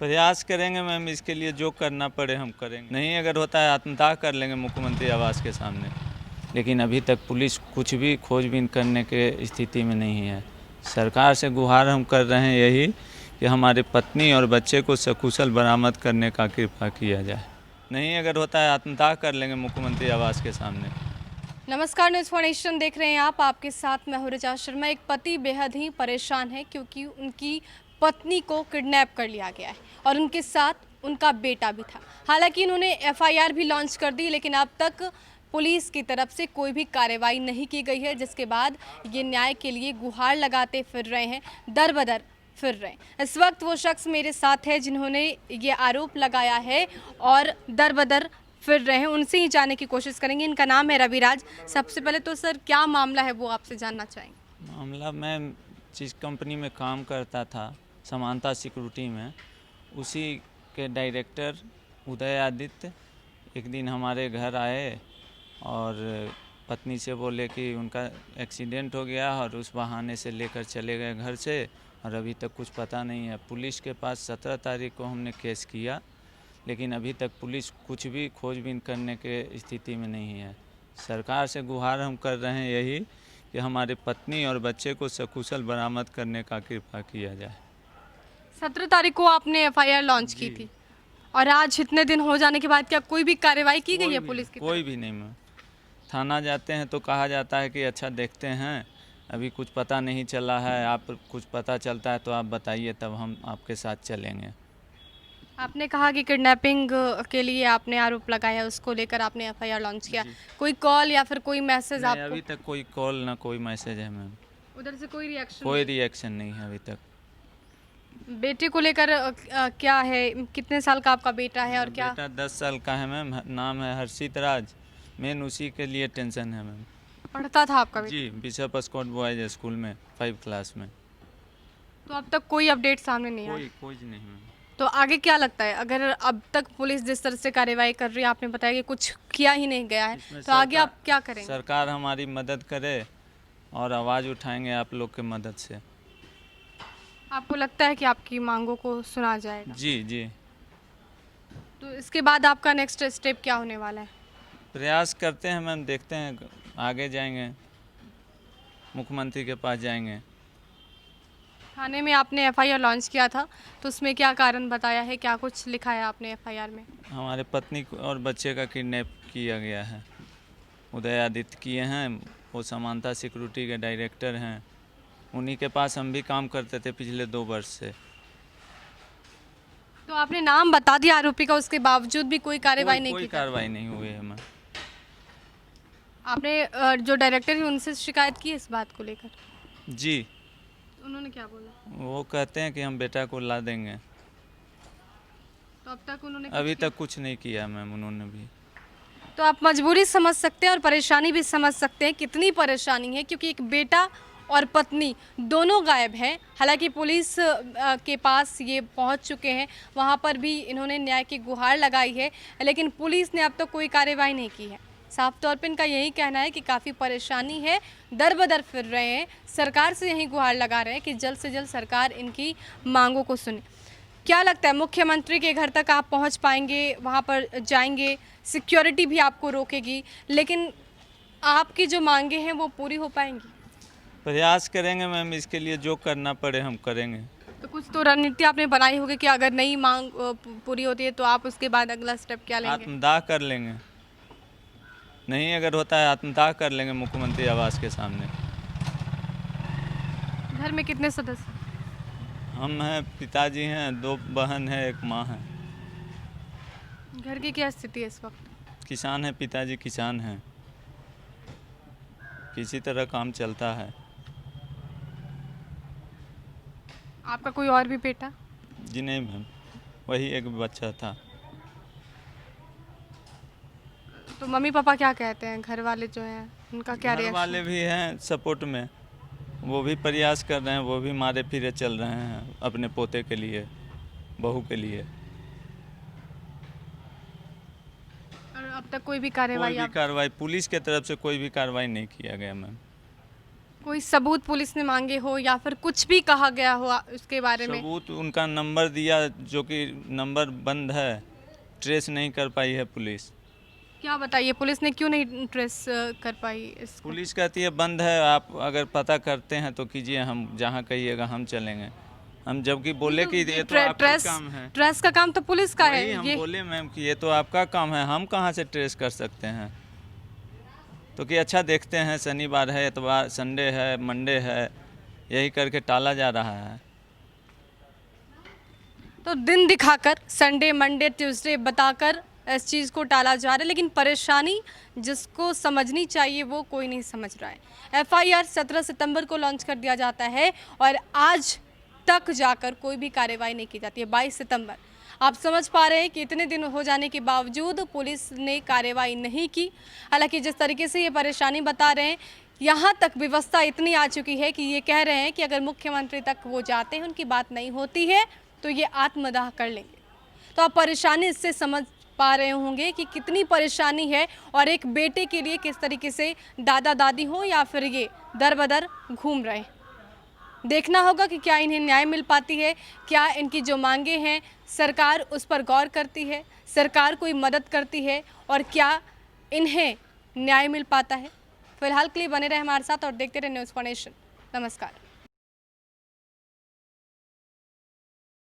प्रयास करेंगे मैम, इसके लिए जो करना पड़े हम करेंगे। नहीं अगर होता है आत्मदाह कर लेंगे मुख्यमंत्री आवास के सामने। लेकिन अभी तक पुलिस कुछ भी खोजबीन करने के स्थिति में नहीं है। सरकार से गुहार हम कर रहे हैं यही कि हमारे पत्नी और बच्चे को सकुशल बरामद करने का कृपा किया जाए। नहीं अगर होता है आत्मदाह कर लेंगे मुख्यमंत्री आवास के सामने। नमस्कार, न्यूज़ फॉर नेशन देख रहे हैं आप। आपके साथ मैं हूं ऋचा शर्मा। एक पति बेहद ही परेशान है क्योंकि उनकी पत्नी को किडनैप कर लिया गया है और उनके साथ उनका बेटा भी था। हालांकि इन्होंने एफआईआर भी लॉन्च कर दी, लेकिन अब तक पुलिस की तरफ से कोई भी कार्रवाई नहीं की गई है, जिसके बाद ये न्याय के लिए गुहार लगाते फिर रहे हैं, दर बदर फिर रहे हैं। इस वक्त वो शख्स मेरे साथ है जिन्होंने ये आरोप लगाया है और दर बदर फिर रहे हैं, उनसे ही जानने की कोशिश करेंगे। इनका नाम है रविराज। सबसे पहले तो सर, क्या मामला है वो आपसे जानना चाहेंगे। मामला, मैं जिस कंपनी में काम करता था समानता सिक्योरिटी में, उसी के डायरेक्टर उदय आदित्य एक दिन हमारे घर आए और पत्नी से बोले कि उनका एक्सीडेंट हो गया और उस बहाने से लेकर चले गए घर से और अभी तक कुछ पता नहीं है। पुलिस के पास 17 तारीख को हमने केस किया, लेकिन अभी तक पुलिस कुछ भी खोजबीन करने के स्थिति में नहीं है। सरकार से गुहार हम कर रहे हैं यही कि हमारे पत्नी और बच्चे को सकुशल बरामद करने का कृपा किया जाए। 17 तारीख को आपने एफआईआर लॉन्च की थी और आज इतने दिन हो जाने के बाद क्या कोई भी कार्रवाई की गई है पुलिस की कोई तरफ? भी नहीं मैम। थाना जाते हैं तो कहा जाता है कि अच्छा देखते हैं, अभी कुछ पता नहीं चला है, आप कुछ पता चलता है तो आप बताइए, तब हम आपके साथ चलेंगे। आपने कहा कि किडनैपिंग के लिए आपने आरोप लगाया, उसको लेकर आपने एफआईआर लॉन्च किया। कोई कॉल या फिर कोई मैसेज नहीं, आपको? अभी तक कोई कॉल ना कोई मैसेज है मैम। उधर से कोई रिएक्शन? कोई रिएक्शन नहीं है अभी तक। बेटे को लेकर क्या है, कितने साल का आपका बेटा है और क्या? बेटा 10 साल का है मैम, नाम है हर्षित राज। मेन उसी के लिए टेंशन है मैम। पढ़ता था आपका बेटा? जी, बिशप स्कॉट बॉयज स्कूल में 5 क्लास में। तो अब तक कोई अपडेट सामने नहीं आया? कोई नहीं मैम। तो आगे क्या लगता है, अगर अब तक पुलिस जिस तरह से कार्रवाई कर रही है, आपने बताया कि कुछ किया ही नहीं गया है, तो आगे आप क्या करेंगे? सरकार हमारी मदद करे और आवाज़ उठाएंगे आप लोग के मदद से। आपको लगता है कि आपकी मांगों को सुना जाएगा? जी जी। तो इसके बाद आपका नेक्स्ट स्टेप क्या होने वाला है? प्रयास करते हैं मैम, देखते हैं आगे जाएंगे, मुख्यमंत्री के पास जाएंगे। थाने में आपने एफआईआर लॉन्च किया था, तो उसमें क्या कारण बताया है, क्या कुछ लिखा है आपने एफआईआर में? हमारे पत्नी और बच्चे का किडनैप किया गया है, उदय आदित्य किए हैं। वो समानता सिक्योरिटी के डायरेक्टर हैं, उन्हीं के पास हम भी काम करते थे पिछले 2 वर्ष से। तो आपने नाम बता दिया आरोपी का, उसके बावजूद भी कोई कार्रवाई नहीं की? कोई कार्रवाई नहीं हुई है मैम। आपने जो डायरेक्टर है उनसे शिकायत की इस बात को लेकर? जी, उन्होंने क्या बोला? वो कहते हैं कि हम बेटा को ला देंगे। तो अब तक उन्होंने अभी तक कुछ नहीं किया मैम उन्होंने भी। तो आप मजबूरी समझ सकते हैं और परेशानी भी समझ सकते हैं, कितनी परेशानी है, क्योंकि एक बेटा और पत्नी दोनों गायब हैं। हालांकि पुलिस के पास ये पहुंच चुके हैं, वहां पर भी इन्होंने न्याय की गुहार लगाई है, लेकिन पुलिस ने अब तक कोई कार्रवाई नहीं की है। साफ तौर पे इनका यही कहना है कि काफ़ी परेशानी है, दर बदर फिर रहे हैं, सरकार से यही गुहार लगा रहे हैं कि जल्द से जल्द सरकार इनकी मांगों को सुने। क्या लगता है, मुख्यमंत्री के घर तक आप पहुंच पाएंगे, वहां पर जाएंगे, सिक्योरिटी भी आपको रोकेगी, लेकिन आपकी जो मांगे हैं वो पूरी हो पाएंगी? प्रयास करेंगे मैम, इसके लिए जो करना पड़े हम करेंगे। तो कुछ तो रणनीति आपने बनाई होगी कि अगर नहीं मांग पूरी होती है तो आप उसके बाद अगला स्टेप क्या लेंगे? आत्मदाह कर लेंगे। नहीं अगर होता है आत्मदाह कर लेंगे मुख्यमंत्री आवास के सामने। घर में कितने सदस्य? हम हैं, पिताजी हैं, 2 बहन है, 1 माँ है। घर की क्या स्थिति है इस वक्त? किसान है, पिताजी किसान हैं, किसी तरह काम चलता है। आपका कोई और भी बेटा? जी नहीं मैम, वही एक बच्चा था। तो मम्मी पापा क्या कहते हैं, घर वाले जो हैं उनका क्या घर रिएक्शन? वाले भी हैं सपोर्ट में, वो भी प्रयास कर रहे हैं, वो भी मारे फिरे चल रहे हैं अपने पोते के लिए, बहू के लिए। और अब तक कोई भी कार्रवाई कोई भी कार्रवाई पुलिस के तरफ से कोई भी कार्रवाई नहीं किया गया मैम। कोई सबूत पुलिस ने मांगे हो या फिर कुछ भी कहा गया हो उसके बारे में? सबूत उनका नंबर दिया, जो कि नंबर बंद है, ट्रेस नहीं कर पाई है पुलिस। क्या बताइए, पुलिस ने क्यों नहीं ट्रेस कर पाई इसको? पुलिस कहती है बंद है, आप अगर पता करते हैं तो कीजिए, हम जहाँ कहिएगा हम चलेंगे। हम जबकि बोले कि ये तो आपका काम है। ट्रेस का काम तो पुलिस का है। वही हम ये बोले मैम कि ये तो आपका काम है, हम कहाँ से ट्रेस कर सकते हैं। तो कि अच्छा देखते हैं, शनिवार है, इतवार, संडे है, मंडे है, यही करके टाला जा रहा है। तो दिन दिखाकर संडे, मंडे, ट्यूसडे बताकर इस चीज़ को टाला जा रहा है, लेकिन परेशानी जिसको समझनी चाहिए वो कोई नहीं समझ रहा है। एफआईआर 17 सितंबर को लॉन्च कर दिया जाता है और आज तक जाकर कोई भी कार्रवाई नहीं की जाती है। 22 सितंबर, आप समझ पा रहे हैं कि इतने दिन हो जाने के बावजूद पुलिस ने कार्रवाई नहीं की। हालांकि जिस तरीके से ये परेशानी बता रहे हैं, यहाँ तक व्यवस्था इतनी आ चुकी है कि ये कह रहे हैं कि अगर मुख्यमंत्री तक वो जाते हैं, उनकी बात नहीं होती है तो ये आत्मदाह कर लेंगे। तो आप परेशानी इससे समझ पा रहे होंगे कि कितनी परेशानी है और एक बेटे के लिए किस तरीके से दादा दादी हो या फिर ये दर बदर घूम रहे हैं। देखना होगा कि क्या इन्हें न्याय मिल पाती है, क्या इनकी जो मांगे हैं सरकार उस पर गौर करती है, सरकार कोई मदद करती है और क्या इन्हें न्याय मिल पाता है। फिलहाल के लिए बने रहे हमारे साथ और देखते रहे न्यूज़ फॉर नेशन। नमस्कार।